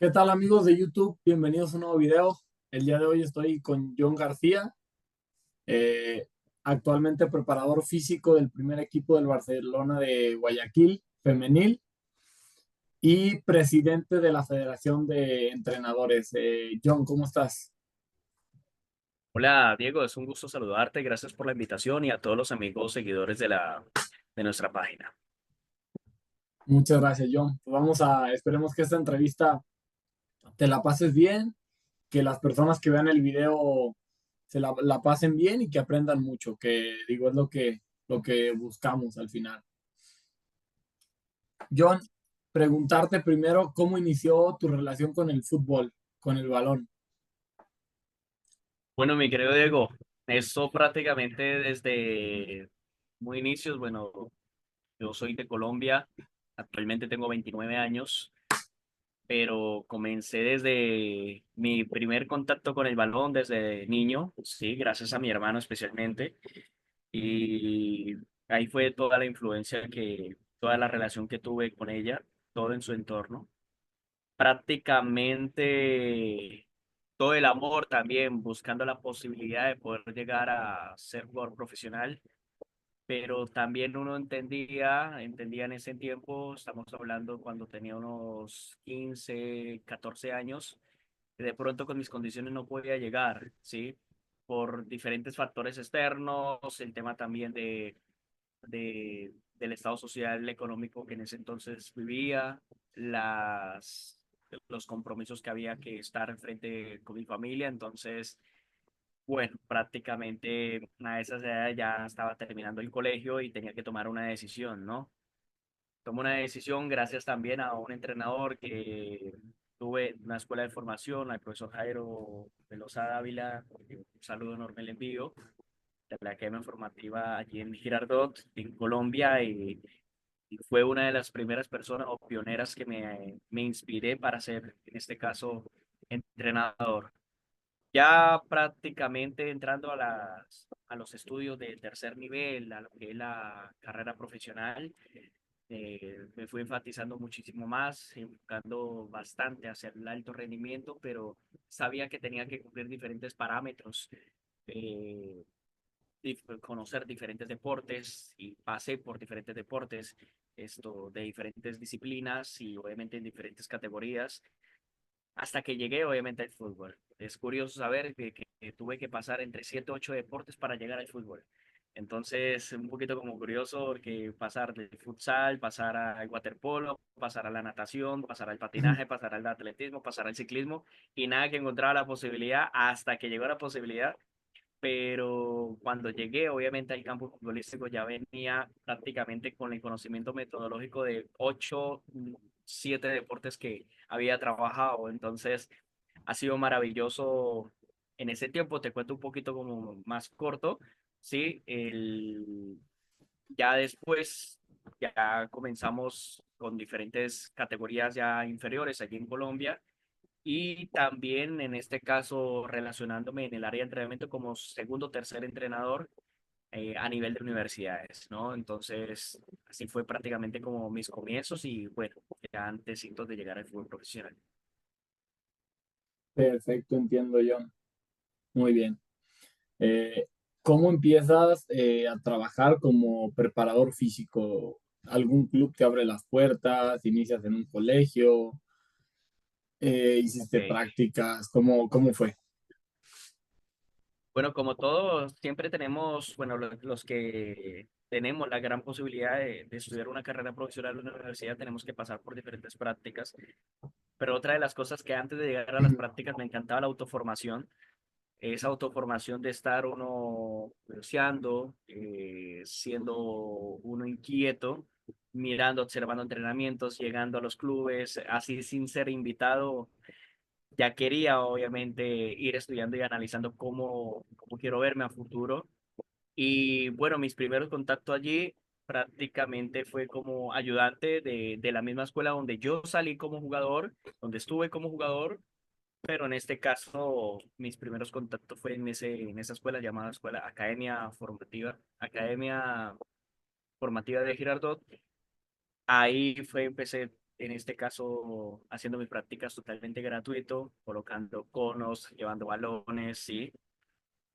¿Qué tal amigos de YouTube? Bienvenidos a un nuevo video. El día de hoy estoy con John García, eh, actualmente preparador físico del primer equipo del Barcelona de Guayaquil femenil y presidente de la Federación de Entrenadores. John, ¿cómo estás? Hola Diego, es un gusto saludarte, gracias por la invitación y a todos los amigos seguidores de nuestra página. Muchas gracias, John. Pues esperemos que esta entrevista te la pases bien, que las personas que vean el video la pasen bien y que aprendan mucho, que digo es lo que buscamos al final. John, preguntarte primero cómo inició tu relación con el fútbol, con el balón. Bueno, mi querido Diego, eso prácticamente desde muy inicios, bueno, yo soy de Colombia, actualmente tengo 29 años, pero comencé desde mi primer contacto con el balón desde niño, sí, gracias a mi hermano especialmente, y ahí fue toda la influencia toda la relación que tuve con ella, todo en su entorno. Prácticamente todo el amor también, buscando la posibilidad de poder llegar a ser jugador profesional, pero también uno entendía en ese tiempo, estamos hablando cuando tenía unos 15 14 años, que de pronto con mis condiciones no podía llegar, ¿sí? Por diferentes factores externos, el tema también del estado social económico que en ese entonces vivía, los compromisos que había que estar frente con mi familia. Entonces, bueno, prácticamente a esas edades ya estaba terminando el colegio y tenía que tomar una decisión, ¿no? Tomo una decisión gracias también a un entrenador que tuve en una escuela de formación, al profesor Jairo Velosa Dávila, un saludo enorme le envío, de la Academia Formativa allí en Girardot, en Colombia, y fue una de las primeras personas o pioneras que me inspiré para ser, en este caso, entrenador. Ya prácticamente entrando a los estudios de tercer nivel, a lo que es la carrera profesional, me fui enfatizando muchísimo más, enfocando bastante hacia el alto rendimiento, pero sabía que tenía que cumplir diferentes parámetros. eh, Conocer diferentes deportes y pasé por diferentes deportes, esto de diferentes disciplinas y obviamente en diferentes categorías, hasta que llegué obviamente al fútbol. Es curioso saber que tuve que pasar entre 7 o 8 deportes para llegar al fútbol. Entonces, un poquito como curioso porque pasar del futsal, pasar al waterpolo, pasar a la natación, pasar al patinaje, pasar al atletismo, pasar al ciclismo y nada que encontraba la posibilidad hasta que llegó la posibilidad, pero cuando llegué, obviamente, al campo futbolístico ya venía prácticamente con el conocimiento metodológico de 8, 7 deportes que había trabajado. Entonces, ha sido maravilloso. En ese tiempo, te cuento un poquito como más corto, ¿sí? Ya después, ya comenzamos con diferentes categorías ya inferiores aquí en Colombia y también en este caso relacionándome en el área de entrenamiento como segundo o tercer entrenador a nivel de universidades, ¿no? Entonces, así fue prácticamente como mis comienzos y bueno, ya antes de llegar al fútbol profesional. Perfecto, entiendo, John. Muy bien. Eh, ¿Cómo empiezas a trabajar como preparador físico? ¿Algún club te abre las puertas? ¿Inicias en un colegio? ¿Hiciste Ok. prácticas? ¿Cómo fue? Bueno, como todos, siempre tenemos, bueno, los que tenemos la gran posibilidad de estudiar una carrera profesional en la universidad, tenemos que pasar por diferentes prácticas. Pero otra de las cosas que antes de llegar a las prácticas me encantaba la autoformación, esa autoformación de estar uno curioseando, siendo uno inquieto, mirando, observando entrenamientos, llegando a los clubes, así sin ser invitado. Ya quería obviamente ir estudiando y analizando cómo quiero verme a futuro. Y bueno, mis primeros contactos allí prácticamente fue como ayudante de la misma escuela donde yo salí como jugador, donde estuve como jugador, pero en este caso, mis primeros contactos fue en esa escuela llamada Escuela Academia Formativa de Girardot. Ahí fue, empecé en este caso haciendo mis prácticas totalmente gratuito, colocando conos, llevando balones, ¿sí?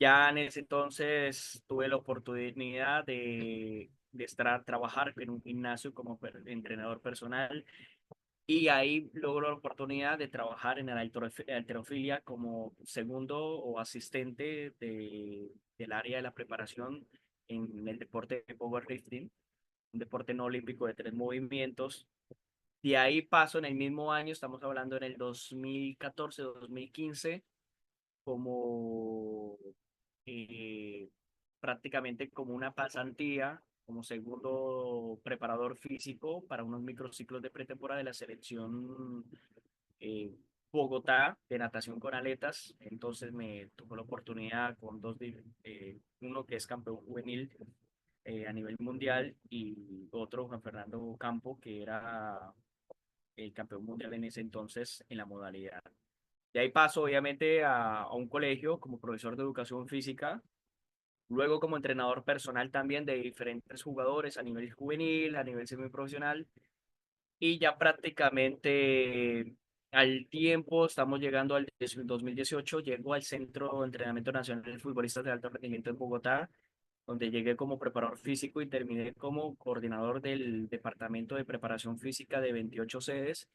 Ya en ese entonces tuve la oportunidad de estar a trabajar en un gimnasio como entrenador personal y ahí logro la oportunidad de trabajar en la halterofilia como segundo o asistente del área de la preparación en el deporte de powerlifting, un deporte no olímpico de 3 movimientos. De ahí paso en el mismo año, estamos hablando en el 2014-2015, como prácticamente como una pasantía, como segundo preparador físico para unos microciclos de pretemporada de la selección eh, Bogotá de natación con aletas. Entonces me tocó la oportunidad con uno que es campeón juvenil a nivel mundial y otro, Juan Fernando Campo, que era el campeón mundial en ese entonces en la modalidad. De ahí paso, obviamente, a un colegio como profesor de educación física, luego como entrenador personal también de diferentes jugadores a nivel juvenil, a nivel semiprofesional, y ya prácticamente al tiempo, estamos llegando al 2018, llego al Centro de Entrenamiento Nacional de Futbolistas de Alto Rendimiento en Bogotá, donde llegué como preparador físico y terminé como coordinador del Departamento de Preparación Física de 28 sedes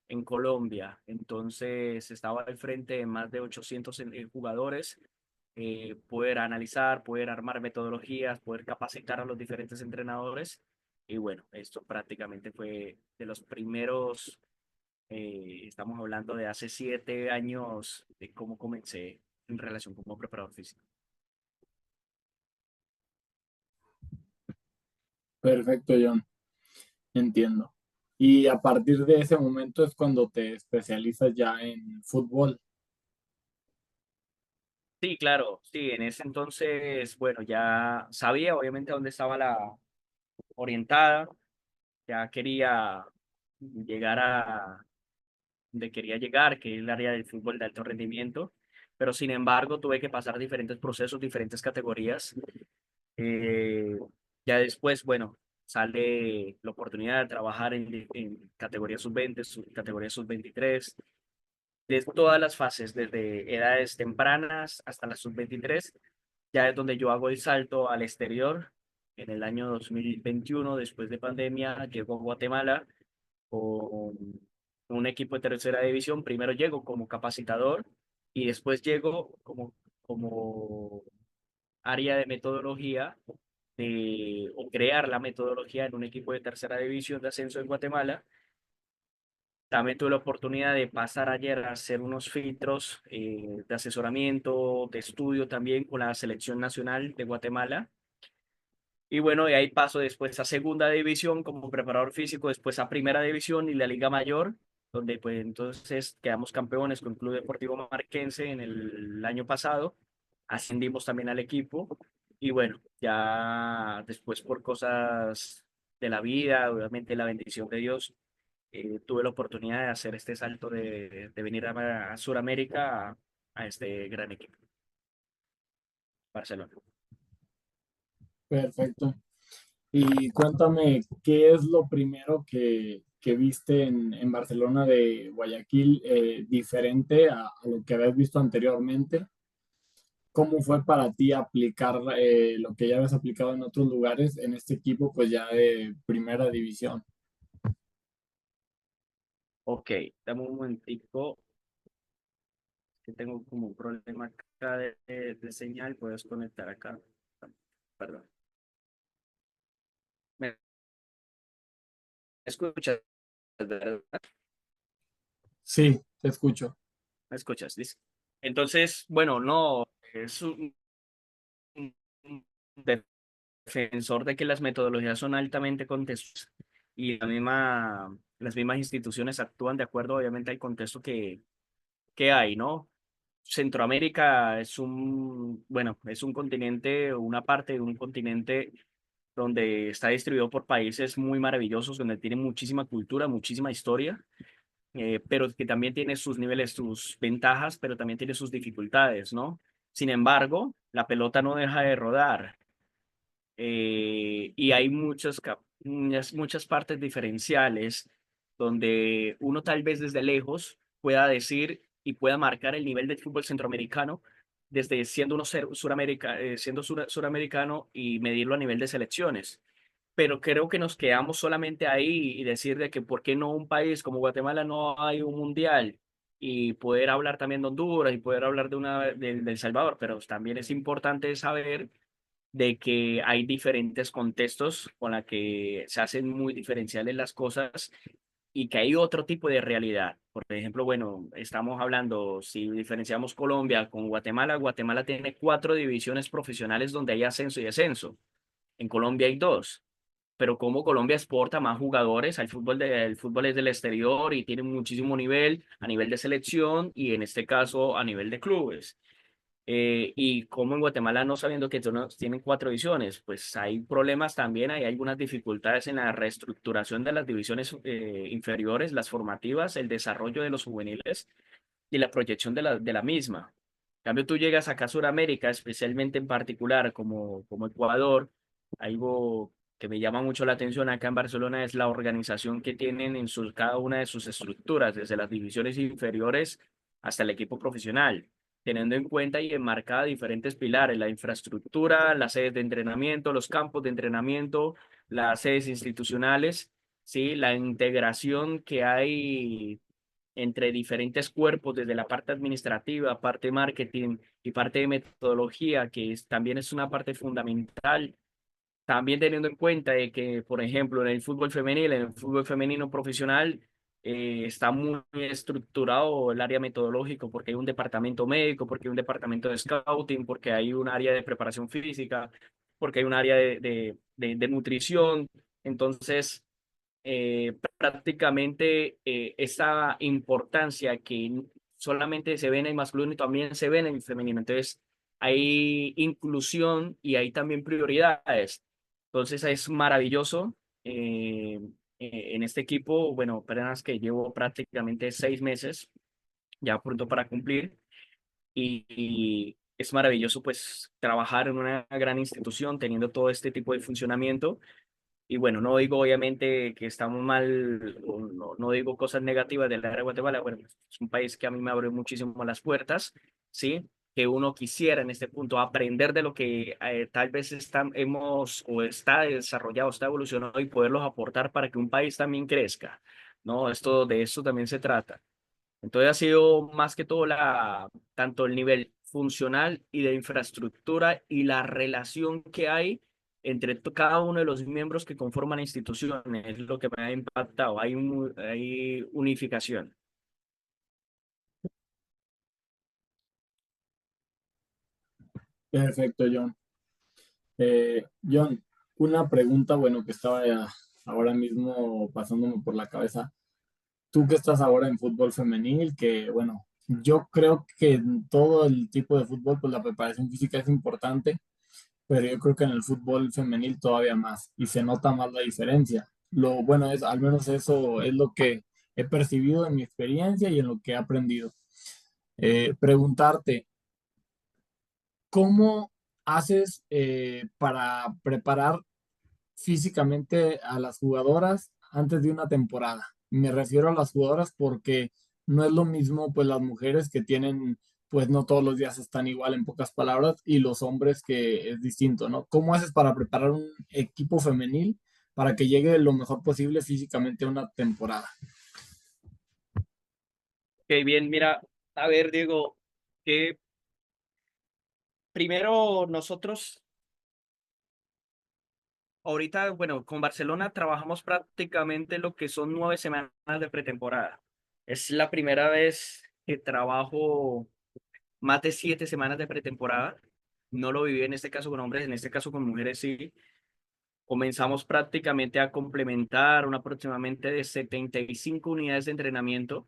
en Colombia. Entonces estaba al frente de más de 800 jugadores, poder analizar, poder armar metodologías, poder capacitar a los diferentes entrenadores. Y bueno, esto prácticamente fue de los primeros, estamos hablando de hace 7 años, de cómo comencé en relación como preparador físico. Perfecto, John, entiendo. Y a partir de ese momento es cuando te especializas ya en fútbol. Sí, claro, sí, en ese entonces, bueno, ya sabía obviamente dónde estaba la orientada, ya quería llegar a donde quería llegar, que es el área del fútbol de alto rendimiento, pero sin embargo tuve que pasar diferentes procesos, diferentes categorías. Eh, ya después, bueno, sale la oportunidad de trabajar en categoría sub-20, categoría sub-23, de todas las fases, desde edades tempranas hasta la sub-23, ya es donde yo hago el salto al exterior. En el año 2021, después de pandemia, llego a Guatemala con un equipo de tercera división. Primero llego como capacitador y después llego como área de metodología o crear la metodología en un equipo de tercera división de ascenso en Guatemala. También tuve la oportunidad de pasar ayer a hacer unos filtros de asesoramiento, de estudio también con la selección nacional de Guatemala. Y bueno, de ahí paso después a segunda división como preparador físico, después a primera división y la Liga Mayor, donde pues entonces quedamos campeones con el Club Deportivo Marquense en el año pasado. Ascendimos también al equipo y bueno, ya después por cosas de la vida, obviamente la bendición de Dios, tuve la oportunidad de hacer este salto de venir a Sudamérica a este gran equipo, Barcelona. Perfecto. Y cuéntame, ¿qué es lo primero que viste en Barcelona de Guayaquil diferente a lo que habías visto anteriormente? ¿Cómo fue para ti aplicar lo que ya habías aplicado en otros lugares en este equipo, pues ya de primera división? Ok, dame un momentico, que tengo como un problema acá de señal, puedes conectar acá. Perdón. ¿Me escuchas, verdad? Sí, te escucho. ¿Me escuchas? Dice. Entonces, bueno, no, es un defensor de que las metodologías son altamente contextuales y las mismas instituciones actúan de acuerdo, obviamente, al contexto que hay, ¿no? Centroamérica bueno, es un continente, una parte de un continente donde está distribuido por países muy maravillosos, donde tiene muchísima cultura, muchísima historia, pero que también tiene sus niveles, sus ventajas, pero también tiene sus dificultades, ¿no? Sin embargo, la pelota no deja de rodar y hay muchas partes diferenciales. donde uno tal vez desde lejos pueda decir y pueda marcar el nivel del fútbol centroamericano desde siendo uno suramericano y medirlo a nivel de selecciones. Pero creo que nos quedamos solamente ahí y decir de que por qué no un país como Guatemala no hay un mundial y poder hablar también de Honduras y poder hablar de El Salvador, pero también es importante saber de que hay diferentes contextos con la que se hacen muy diferenciales las cosas y que hay otro tipo de realidad. Por ejemplo, bueno, estamos hablando, si diferenciamos Colombia con Guatemala, Guatemala tiene 4 divisiones profesionales donde hay ascenso y descenso. En Colombia hay 2, pero como Colombia exporta más jugadores, el fútbol es del exterior y tiene muchísimo nivel a nivel de selección y en este caso a nivel de clubes. Y como en Guatemala, no sabiendo que tienen 4 divisiones, pues hay problemas también, hay algunas dificultades en la reestructuración de las divisiones inferiores, las formativas, el desarrollo de los juveniles y la proyección de la misma. En cambio, tú llegas acá a Sudamérica, especialmente en particular como Ecuador, algo que me llama mucho la atención acá en Barcelona es la organización que tienen en cada una de sus estructuras, desde las divisiones inferiores hasta el equipo profesional, teniendo en cuenta y enmarcada diferentes pilares, la infraestructura, las sedes de entrenamiento, los campos de entrenamiento, las sedes institucionales, ¿sí? La integración que hay entre diferentes cuerpos, desde la parte administrativa, parte marketing y parte de metodología, que también es una parte fundamental. También teniendo en cuenta de que, por ejemplo, en el fútbol femenil, en el fútbol femenino profesional, está muy estructurado el área metodológico porque hay un departamento médico, porque hay un departamento de scouting, porque hay un área de preparación física, porque hay un área de nutrición. Entonces, prácticamente esa importancia que solamente se ve en el masculino y también se ve en el femenino. Entonces, hay inclusión y hay también prioridades. Entonces, es maravilloso. En este equipo, bueno, apenas que llevo prácticamente 6 meses, ya pronto para cumplir, y es maravilloso pues trabajar en una gran institución teniendo todo este tipo de funcionamiento y bueno, no digo obviamente que estamos mal, o no digo cosas negativas del área de Guatemala. Bueno, es un país que a mí me abre muchísimo las puertas, ¿sí? Que uno quisiera en este punto aprender de lo que tal vez hemos o está desarrollado, está evolucionado y poderlos aportar para que un país también crezca, ¿no? De esto también se trata. Entonces ha sido más que todo tanto el nivel funcional y de infraestructura y la relación que hay entre cada uno de los miembros que conforman la institución, es lo que me ha impactado. Hay unificación. Perfecto, John. John, una pregunta, bueno, que estaba ahora mismo pasándome por la cabeza. Tú que estás ahora en fútbol femenil, que bueno, yo creo que en todo el tipo de fútbol, pues la preparación física es importante, pero yo creo que en el fútbol femenil todavía más y se nota más la diferencia. Lo bueno es, al menos eso es lo que he percibido en mi experiencia y en lo que he aprendido. Preguntarte, ¿cómo haces para preparar físicamente a las jugadoras antes de una temporada? Me refiero a las jugadoras porque no es lo mismo, pues las mujeres que tienen, pues no todos los días están igual en pocas palabras, y los hombres que es distinto, ¿no? ¿Cómo haces para preparar un equipo femenil para que llegue lo mejor posible físicamente a una temporada? Ok, bien, mira, a ver, Diego, que primero nosotros, ahorita, bueno, con Barcelona trabajamos prácticamente lo que son 9 semanas de pretemporada. Es la primera vez que trabajo más de 7 semanas de pretemporada. No lo viví en este caso con hombres, en este caso con mujeres sí. Comenzamos prácticamente a complementar un aproximadamente de 75 unidades de entrenamiento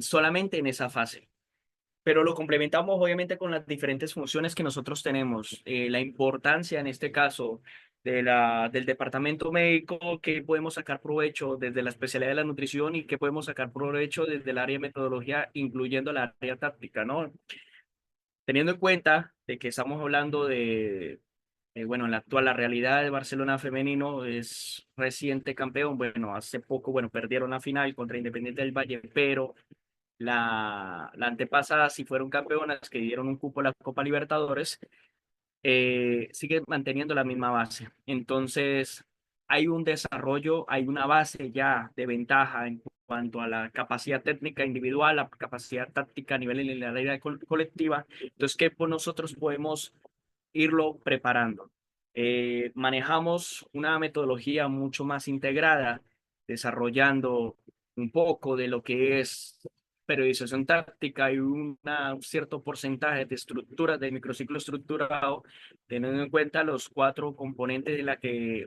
solamente en esa fase. Pero lo complementamos obviamente con las diferentes funciones que nosotros tenemos. La importancia en este caso del departamento médico, que podemos sacar provecho desde la especialidad de la nutrición y que podemos sacar provecho desde el área de metodología, incluyendo la área táctica, ¿no? Teniendo en cuenta de que estamos hablando Bueno, en la actual, la realidad del Barcelona femenino es reciente campeón. Bueno, hace poco, bueno, perdieron la final contra Independiente del Valle, pero la antepasada sí fueron campeonas que dieron un cupo a la Copa Libertadores, sigue manteniendo la misma base. Entonces, hay un desarrollo, hay una base ya de ventaja en cuanto a la capacidad técnica individual, la capacidad táctica a nivel de la realidad colectiva. Entonces, ¿qué pues nosotros podemos irlo preparando? Manejamos una metodología mucho más integrada, desarrollando un poco de lo que es periodización táctica y un cierto porcentaje de estructuras de microciclo estructurado, teniendo en cuenta los cuatro componentes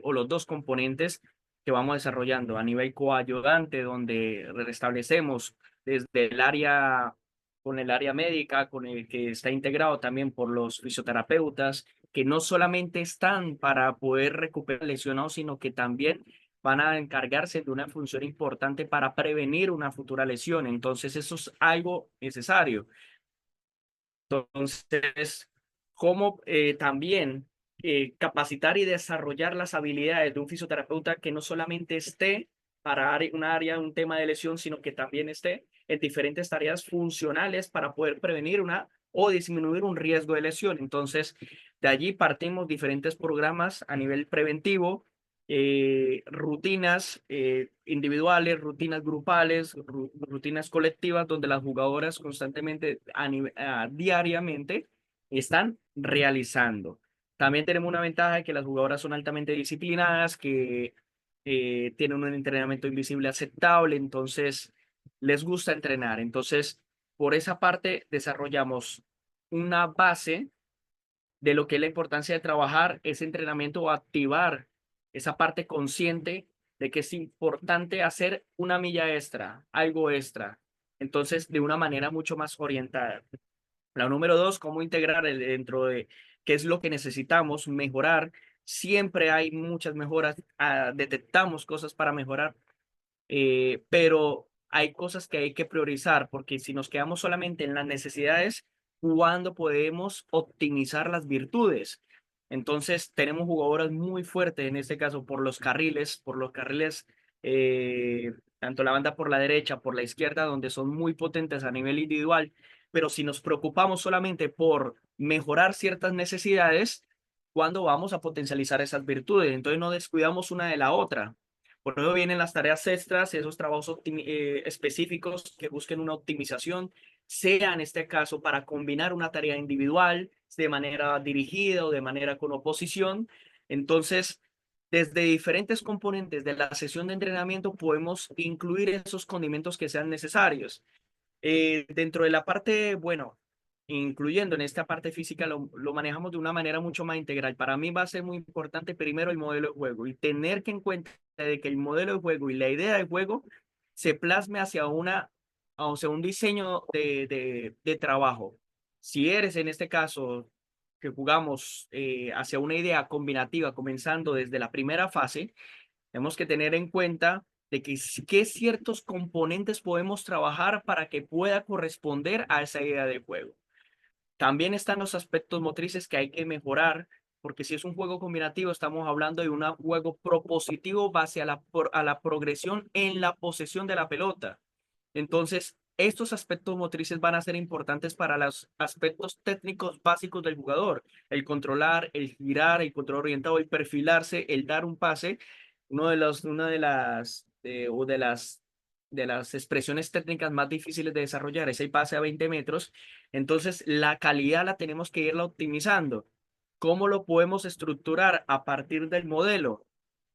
o los dos componentes que vamos desarrollando a nivel coayudante, donde restablecemos desde el área con el área médica, con el que está integrado también por los fisioterapeutas, que no solamente están para poder recuperar lesionados, sino que también van a encargarse de una función importante para prevenir una futura lesión. Entonces, eso es algo necesario. Entonces, cómo también capacitar y desarrollar las habilidades de un fisioterapeuta que no solamente esté para un área, un tema de lesión, sino que también esté en diferentes tareas funcionales para poder prevenir una o disminuir un riesgo de lesión. Entonces, de allí partimos diferentes programas a nivel preventivo, rutinas individuales, rutinas grupales, rutinas colectivas, donde las jugadoras constantemente, diariamente, están realizando. También tenemos una ventaja de que las jugadoras son altamente disciplinadas, que tienen un entrenamiento invisible aceptable, entonces les gusta entrenar. Entonces, por esa parte, desarrollamos una base de lo que es la importancia de trabajar ese entrenamiento o activar esa parte consciente de que es importante hacer una milla extra, algo extra. Entonces, de una manera mucho más orientada. La número dos, cómo integrar dentro de qué es lo que necesitamos mejorar. Siempre hay muchas mejoras, detectamos cosas para mejorar, pero hay cosas que hay que priorizar, porque si nos quedamos solamente en las necesidades, ¿cuándo podemos optimizar las virtudes? Entonces, tenemos jugadoras muy fuertes, en este caso, por los carriles, tanto la banda por la derecha, por la izquierda, donde son muy potentes a nivel individual, pero si nos preocupamos solamente por mejorar ciertas necesidades, ¿cuándo vamos a potencializar esas virtudes? Entonces, no descuidamos una de la otra. Por eso vienen las tareas extras, esos trabajos específicos que busquen una optimización, sea en este caso para combinar una tarea individual de manera dirigida o de manera con oposición. Entonces, desde diferentes componentes de la sesión de entrenamiento podemos incluir esos condimentos que sean necesarios. Dentro de la parte, bueno, incluyendo en esta parte física, lo manejamos de una manera mucho más integral. Para mí va a ser muy importante primero el modelo de juego y tener que en cuenta de que el modelo de juego y la idea de juego se plasme hacia un diseño de trabajo. Si eres en este caso que jugamos hacia una idea combinativa, comenzando desde la primera fase, tenemos que tener en cuenta de que qué ciertos componentes podemos trabajar para que pueda corresponder a esa idea de juego. También están los aspectos motrices que hay que mejorar, porque si es un juego combinativo, estamos hablando de un juego propositivo base a la progresión en la posesión de la pelota. Entonces, estos aspectos motrices van a ser importantes para los aspectos técnicos básicos del jugador. El controlar, el girar, el control orientado, el perfilarse, el dar un pase. Una de las expresiones técnicas más difíciles de desarrollar es el pase a 20 metros. Entonces, la calidad la tenemos que irla optimizando. ¿Cómo lo podemos estructurar? A partir del modelo.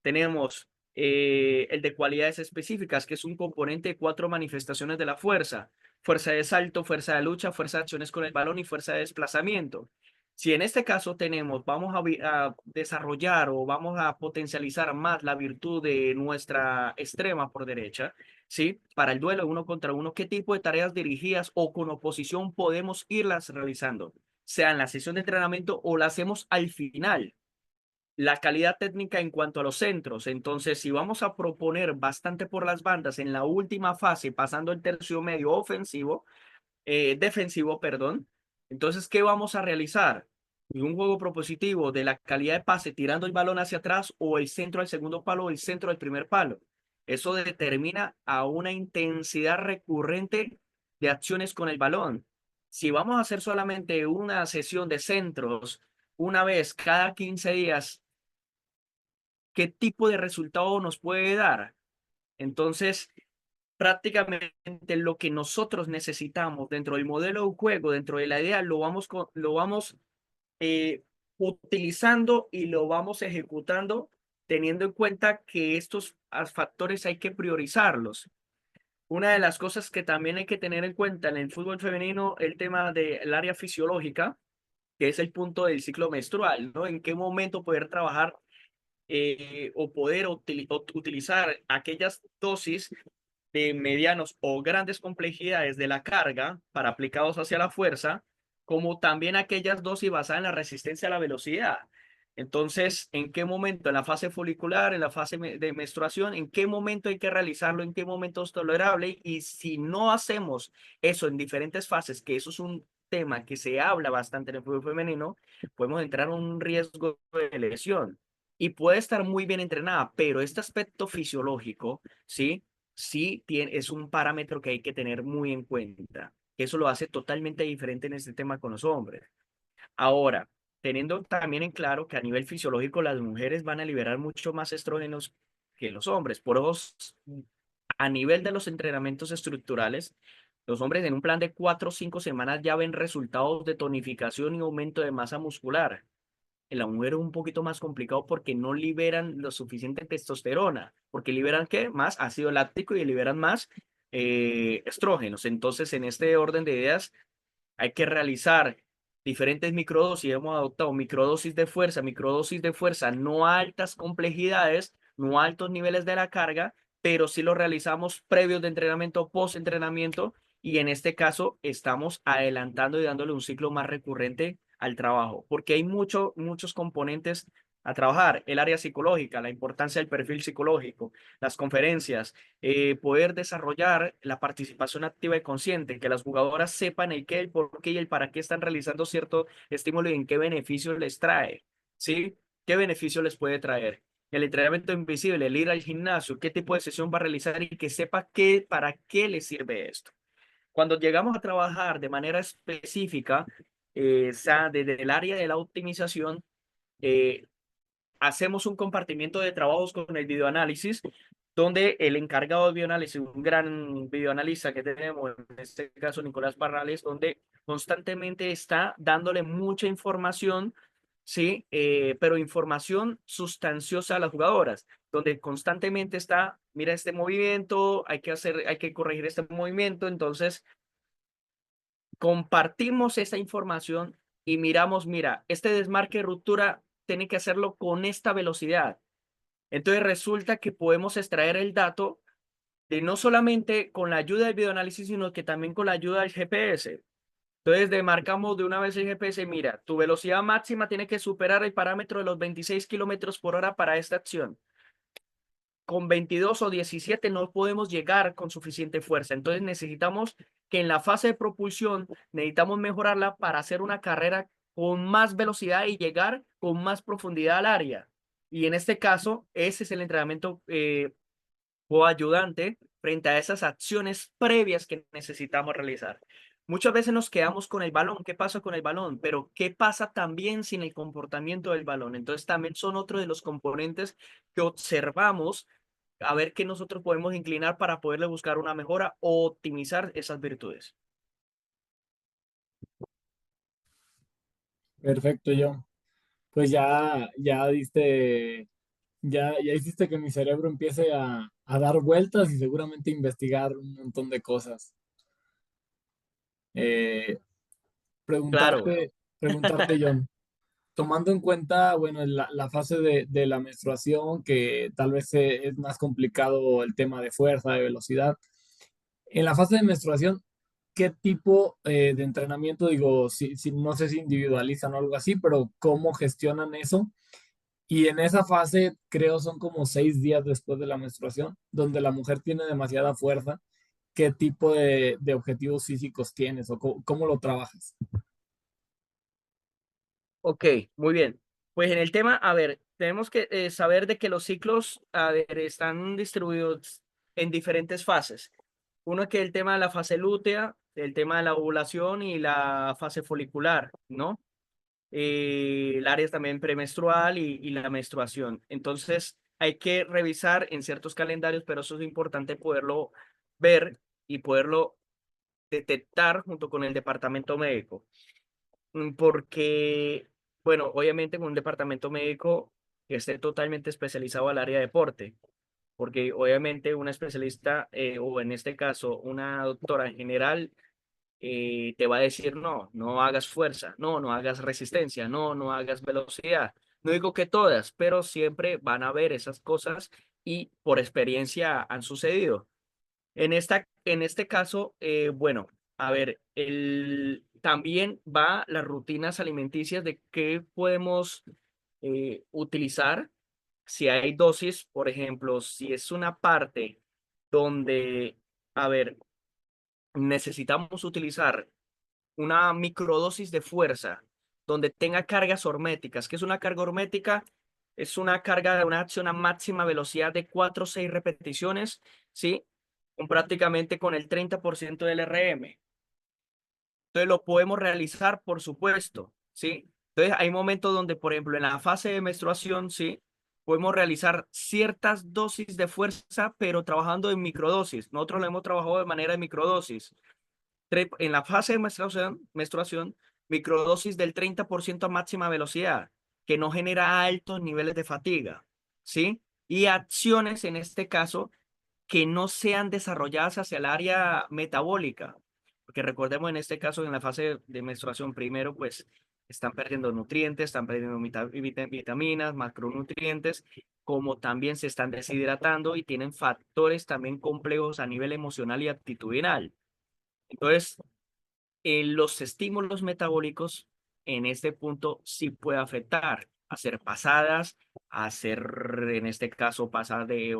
Tenemos el de cualidades específicas, que es un componente de cuatro manifestaciones de la fuerza: fuerza de salto, fuerza de lucha, fuerza de acciones con el balón y fuerza de desplazamiento. Si en este caso vamos a desarrollar o vamos a potencializar más la virtud de nuestra extrema por derecha, ¿sí? Para el duelo uno contra uno, ¿qué tipo de tareas dirigidas o con oposición podemos irlas realizando? Sea en la sesión de entrenamiento o la hacemos al final. La calidad técnica en cuanto a los centros. Entonces, si vamos a proponer bastante por las bandas en la última fase, pasando el tercio medio defensivo, perdón, entonces, ¿qué vamos a realizar? y un juego propositivo de la calidad de pase tirando el balón hacia atrás o el centro al segundo palo o el centro al primer palo. Eso determina a una intensidad recurrente de acciones con el balón. Si vamos a hacer solamente una sesión de centros una vez cada 15 días, ¿qué tipo de resultado nos puede dar? Entonces, prácticamente lo que nosotros necesitamos dentro del modelo de juego, dentro de la idea, lo vamos eh, utilizando y lo vamos ejecutando teniendo en cuenta que estos factores hay que priorizarlos. Una de las cosas que también hay que tener en cuenta en el fútbol femenino, el tema del área fisiológica, que es el punto del ciclo menstrual, ¿no? En qué momento poder trabajar o poder utilizar aquellas dosis de medianos o grandes complejidades de la carga para aplicados hacia la fuerza, como también aquellas dosis basadas en la resistencia a la velocidad. Entonces, ¿en qué momento? En la fase folicular, en la fase de menstruación, ¿en qué momento hay que realizarlo? ¿En qué momento es tolerable? Y si no hacemos eso en diferentes fases, que eso es un tema que se habla bastante en el fútbol femenino, podemos entrar en un riesgo de lesión. Y puede estar muy bien entrenada, pero este aspecto fisiológico, ¿sí? Sí es un parámetro que hay que tener muy en cuenta. Eso lo hace totalmente diferente en este tema con los hombres. Ahora, teniendo también en claro que a nivel fisiológico las mujeres van a liberar mucho más estrógenos que los hombres. Por eso, a nivel de los entrenamientos estructurales, los hombres en un plan de 4 o 5 semanas ya ven resultados de tonificación y aumento de masa muscular. En la mujer es un poquito más complicado porque no liberan lo suficiente testosterona, porque liberan ¿qué? Más ácido láctico y liberan más estrógenos. Entonces, en este orden de ideas, hay que realizar diferentes microdosis. Hemos adoptado microdosis de fuerza, no a altas complejidades, no a altos niveles de la carga, pero sí lo realizamos previos de entrenamiento, post-entrenamiento, y en este caso estamos adelantando y dándole un ciclo más recurrente al trabajo, porque hay muchos componentes a trabajar. El área psicológica, la importancia del perfil psicológico, las conferencias, poder desarrollar la participación activa y consciente, que las jugadoras sepan el qué, el por qué y el para qué están realizando cierto estímulo y en qué beneficios les trae, ¿sí? ¿Qué beneficio les puede traer? El entrenamiento invisible, el ir al gimnasio, qué tipo de sesión va a realizar y que sepa qué, para qué le sirve esto. Cuando llegamos a trabajar de manera específica, o sea, desde el área de la optimización, eh, hacemos un compartimiento de trabajos con el videoanálisis, donde el encargado de videoanálisis, un gran videoanalista que tenemos, en este caso Nicolás Barrales, donde constantemente está dándole mucha información, sí, pero información sustanciosa a las jugadoras, donde constantemente está, mira este movimiento, hay que corregir este movimiento, entonces compartimos esa información y miramos, mira, este desmarque ruptura tiene que hacerlo con esta velocidad. Entonces resulta que podemos extraer el dato de no solamente con la ayuda del videoanálisis, sino que también con la ayuda del GPS. Entonces demarcamos de una vez el GPS, mira, tu velocidad máxima tiene que superar el parámetro de los 26 kilómetros por hora para esta acción. Con 22 o 17 no podemos llegar con suficiente fuerza. Entonces necesitamos que en la fase de propulsión necesitamos mejorarla para hacer una carrera con más velocidad y llegar con más profundidad al área. Y en este caso, ese es el entrenamiento o ayudante frente a esas acciones previas que necesitamos realizar. Muchas veces nos quedamos con el balón. ¿Qué pasa con el balón? Pero ¿qué pasa también sin el comportamiento del balón? Entonces también son otro de los componentes que observamos a ver qué nosotros podemos inclinar para poderle buscar una mejora o optimizar esas virtudes. Perfecto, John. Pues ya hiciste que mi cerebro empiece a dar vueltas y seguramente investigar un montón de cosas. Eh, Claro, preguntarte, John, tomando en cuenta, bueno, la fase de la menstruación, que tal vez es más complicado el tema de fuerza, de velocidad. En la fase de menstruación, ¿qué tipo de entrenamiento, digo, no sé si individualizan o algo así, pero cómo gestionan eso? Y en esa fase, creo son como 6 días después de la menstruación, donde la mujer tiene demasiada fuerza. ¿Qué tipo de objetivos físicos tienes o cómo lo trabajas? Ok, muy bien. Pues en el tema, a ver, tenemos que saber de que los ciclos, a ver, están distribuidos en diferentes fases. Uno es que el tema de la fase lútea, el tema de la ovulación y la fase folicular, ¿no? El área también premenstrual y la menstruación. Entonces, hay que revisar en ciertos calendarios, pero eso es importante poderlo ver y poderlo detectar junto con el departamento médico. Porque, bueno, obviamente en un departamento médico que esté totalmente especializado al área de deporte, porque obviamente una especialista, o en este caso una doctora en general, te va a decir, no, no hagas fuerza, no, no hagas resistencia, no, no hagas velocidad. No digo que todas, pero siempre van a haber esas cosas y por experiencia han sucedido. En este caso, bueno, a ver, también va las rutinas alimenticias de qué podemos utilizar si hay dosis, por ejemplo, si es una parte donde, a ver, necesitamos utilizar una microdosis de fuerza donde tenga cargas horméticas. ¿Qué es una carga hormética? Es una carga de una acción a máxima velocidad de 4 o 6 repeticiones, ¿sí? Prácticamente con el 30% del RM. Entonces lo podemos realizar, por supuesto, ¿sí? Entonces hay momentos donde, por ejemplo, en la fase de menstruación, ¿sí? Podemos realizar ciertas dosis de fuerza, pero trabajando en microdosis. Nosotros lo hemos trabajado de manera de microdosis en la fase de menstruación, microdosis del 30% a máxima velocidad, que no genera altos niveles de fatiga, ¿sí? Y acciones, en este caso, que no sean desarrolladas hacia el área metabólica, porque recordemos en este caso, en la fase de menstruación, primero, pues están perdiendo nutrientes, están perdiendo vitaminas, macronutrientes, como también se están deshidratando y tienen factores también complejos a nivel emocional y actitudinal. Entonces, los estímulos metabólicos en este punto sí puede afectar, hacer pasadas, hacer en este caso pasar de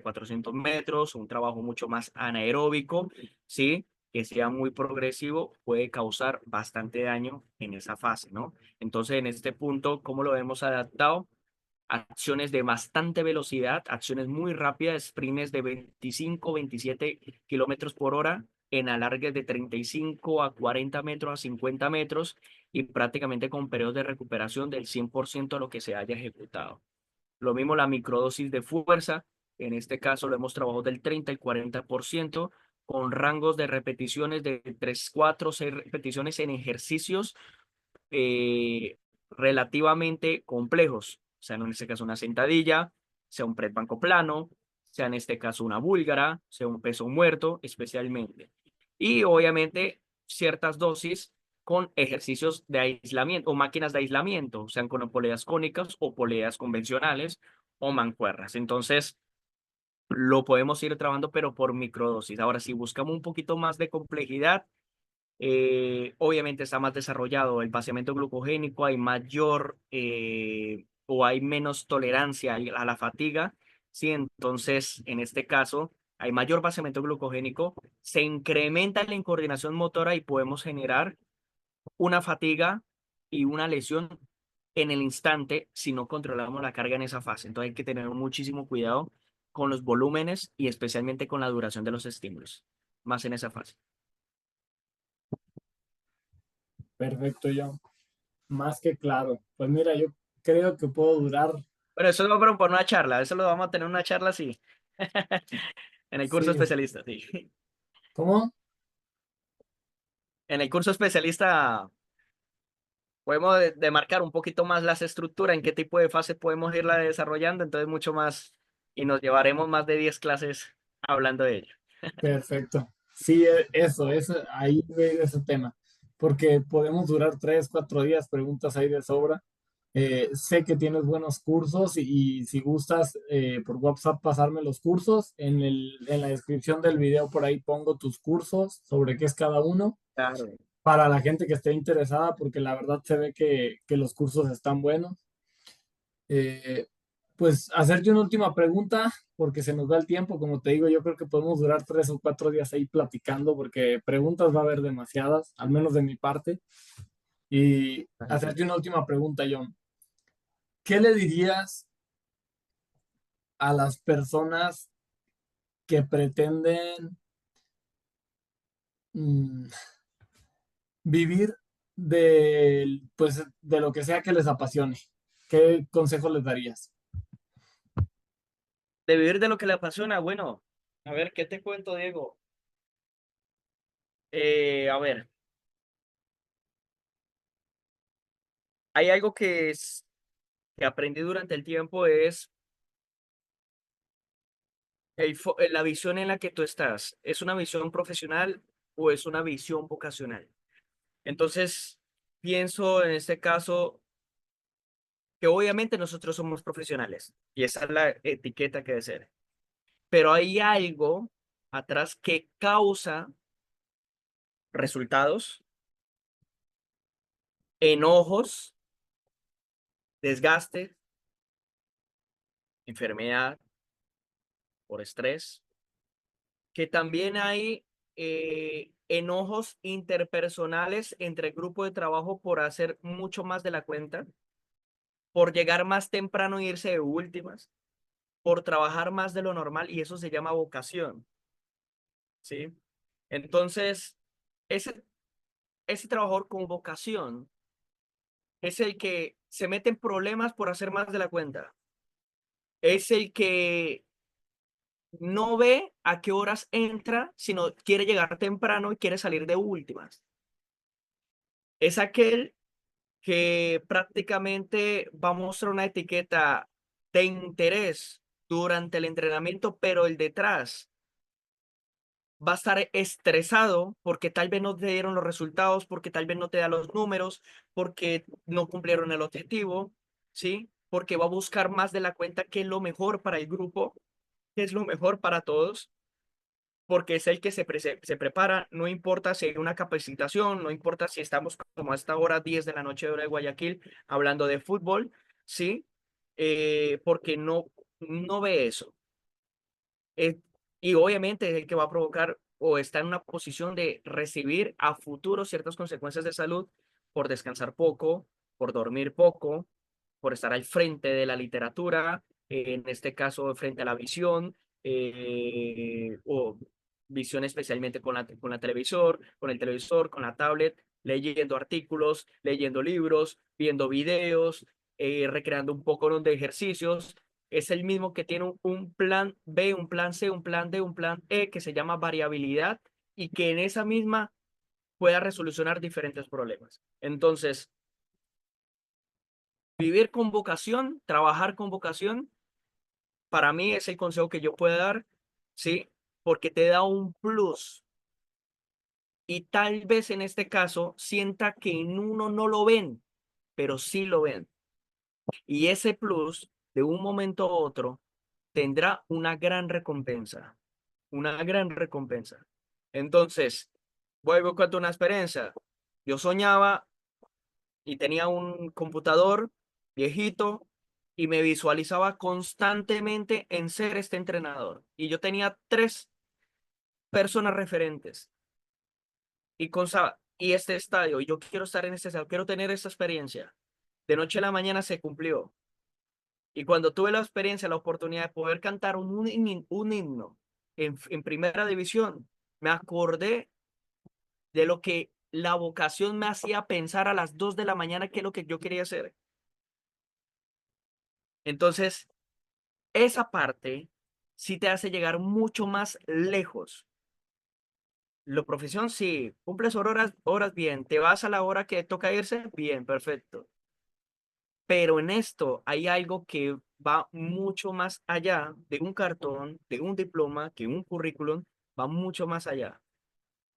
400 metros, un trabajo mucho más anaeróbico, ¿sí? Que sea muy progresivo, puede causar bastante daño en esa fase, ¿no? Entonces, en este punto, ¿cómo lo hemos adaptado? Acciones de bastante velocidad, acciones muy rápidas, sprints de 25, 27 kilómetros por hora en alargues de 35 a 40 metros a 50 metros y prácticamente con periodos de recuperación del 100% de lo que se haya ejecutado. Lo mismo la microdosis de fuerza, en este caso lo hemos trabajado del 30 y 40% con rangos de repeticiones de 3 4 6 repeticiones en ejercicios eh, relativamente complejos, sea en este caso una sentadilla, sea un press banco plano, sea en este caso una búlgara, sea un peso muerto especialmente. Y obviamente ciertas dosis con ejercicios de aislamiento o máquinas de aislamiento, sean con poleas cónicas o poleas convencionales o mancuernas. Entonces, lo podemos ir trabajando, pero por microdosis. Ahora, si buscamos un poquito más de complejidad, obviamente está más desarrollado el vaciamiento glucogénico, hay mayor o hay menos tolerancia a la fatiga, ¿sí? Entonces, en este caso, hay mayor vaciamiento glucogénico, se incrementa la incoordinación motora y podemos generar una fatiga y una lesión en el instante si no controlamos la carga en esa fase. Entonces hay que tener muchísimo cuidado con los volúmenes y especialmente con la duración de los estímulos, más en esa fase. Perfecto, John. Más que claro. Pues mira, yo creo que puedo durar, Pero eso lo vamos para una charla, eso lo vamos a tener una charla así, en el curso sí, especialista, sí. ¿cómo? En el curso especialista podemos demarcar un poquito más las estructuras, en qué tipo de fase podemos irla desarrollando, entonces mucho más, y nos llevaremos más de 10 clases hablando de ello. Perfecto. Sí, eso, ahí ve ese tema, porque podemos durar 3, 4 días, preguntas ahí de sobra. Sé que tienes buenos cursos y si gustas por WhatsApp pasarme los cursos, en la descripción del video por ahí pongo tus cursos sobre qué es cada uno Claro. para la gente que esté interesada, porque la verdad se ve que los cursos están buenos. Eh, pues hacerte una última pregunta, porque se nos da el tiempo, como te digo, yo creo que podemos durar 3 o 4 días ahí platicando, porque preguntas va a haber demasiadas, al menos de mi parte. Y Tranquilo. hacerte una última pregunta, John. ¿Qué le dirías a las personas que pretenden mm, vivir pues, de lo que sea que les apasione? ¿Qué consejo les darías? De vivir de lo que le apasiona, bueno, a ver, ¿qué te cuento, Diego? A ver, hay algo que aprendí durante el tiempo es la visión en la que tú estás. ¿Es una visión profesional o es una visión vocacional? Entonces, pienso en este caso que obviamente nosotros somos profesionales y esa es la etiqueta que debe ser. Pero hay algo atrás que causa resultados, enojos, desgaste, enfermedad por estrés, que también hay enojos interpersonales entre el grupo de trabajo por hacer mucho más de la cuenta, por llegar más temprano e irse de últimas, por trabajar más de lo normal y eso se llama vocación, ¿sí? Entonces, ese, ese trabajador con vocación es el que se mete en problemas por hacer más de la cuenta, es el que no ve a qué horas entra, sino quiere llegar temprano y quiere salir de últimas. Es aquel que prácticamente va a mostrar una etiqueta de interés durante el entrenamiento, pero el detrás va a estar estresado porque tal vez no te dieron los resultados, porque tal vez no te da los números, porque no cumplieron el objetivo, ¿sí? Porque va a buscar más de la cuenta qué es lo mejor para el grupo, qué es lo mejor para todos, porque es el que se prepara, no importa si hay una capacitación, no importa si estamos como a esta hora 10 de la noche hora de Guayaquil hablando de fútbol, ¿sí? Porque no ve eso. Eh, y obviamente es el que va a provocar o está en una posición de recibir a futuro ciertas consecuencias de salud por descansar poco, por dormir poco, por estar al frente de la literatura, en este caso frente a la visión, o visión especialmente con la televisor, con el televisor, con la tablet, leyendo artículos, leyendo libros, viendo videos, recreando un poco de ejercicios. Es el mismo que tiene un plan B, un plan C, un plan D, un plan E, que se llama variabilidad y que en esa misma pueda resolucionar diferentes problemas. Entonces, vivir con vocación, trabajar con vocación, para mí es el consejo que yo puedo dar, ¿sí? Porque te da un plus y tal vez en este caso sienta que en uno no lo ven, pero sí lo ven. Y ese plus, de un momento a otro, tendrá una gran recompensa, una gran recompensa. Entonces, voy a buscar una experiencia. Yo soñaba y tenía un computador viejito y me visualizaba constantemente en ser este entrenador. Y yo tenía tres personas referentes y este estadio, y yo quiero estar en este estadio, quiero tener esta experiencia. De noche a la mañana se cumplió. Y cuando tuve la experiencia, la oportunidad de poder cantar un himno en primera división, me acordé de lo que la vocación me hacía pensar a las 2 de la mañana, que es lo que yo quería hacer. Entonces, esa parte sí te hace llegar mucho más lejos. La profesión sí, cumples horas bien, te vas a la hora que toca irse, bien, perfecto. Pero en esto hay algo que va mucho más allá de un cartón, de un diploma, que un currículum, va mucho más allá.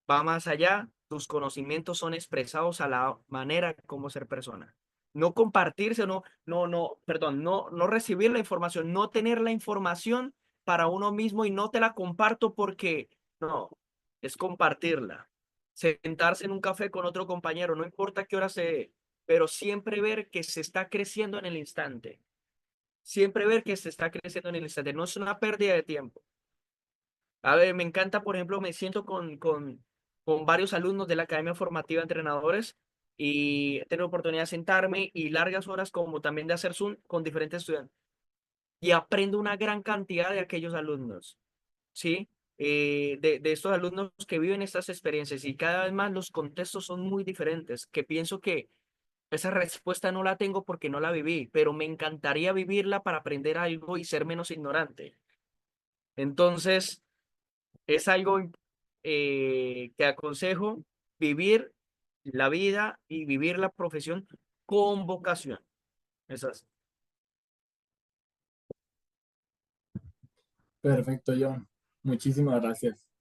Va más allá, tus conocimientos son expresados a la manera como ser persona. No compartirse, perdón, no recibir la información, no tener la información para uno mismo y no te la comparto porque no, es compartirla. Sentarse en un café con otro compañero, no importa qué hora sea, pero siempre ver que se está creciendo en el instante. Siempre ver que se está creciendo en el instante. No es una pérdida de tiempo. A ver, me encanta, por ejemplo, me siento con varios alumnos de la Academia Formativa de Entrenadores y he tenido oportunidad de sentarme y largas horas como también de hacer Zoom con diferentes estudiantes y aprendo una gran cantidad de aquellos alumnos, ¿sí? De estos alumnos que viven estas experiencias y cada vez más los contextos son muy diferentes, que pienso que esa respuesta no la tengo porque no la viví, pero me encantaría vivirla para aprender algo y ser menos ignorante. Entonces, es algo que aconsejo vivir la vida y vivir la profesión con vocación. Esas. Perfecto, John. Muchísimas gracias.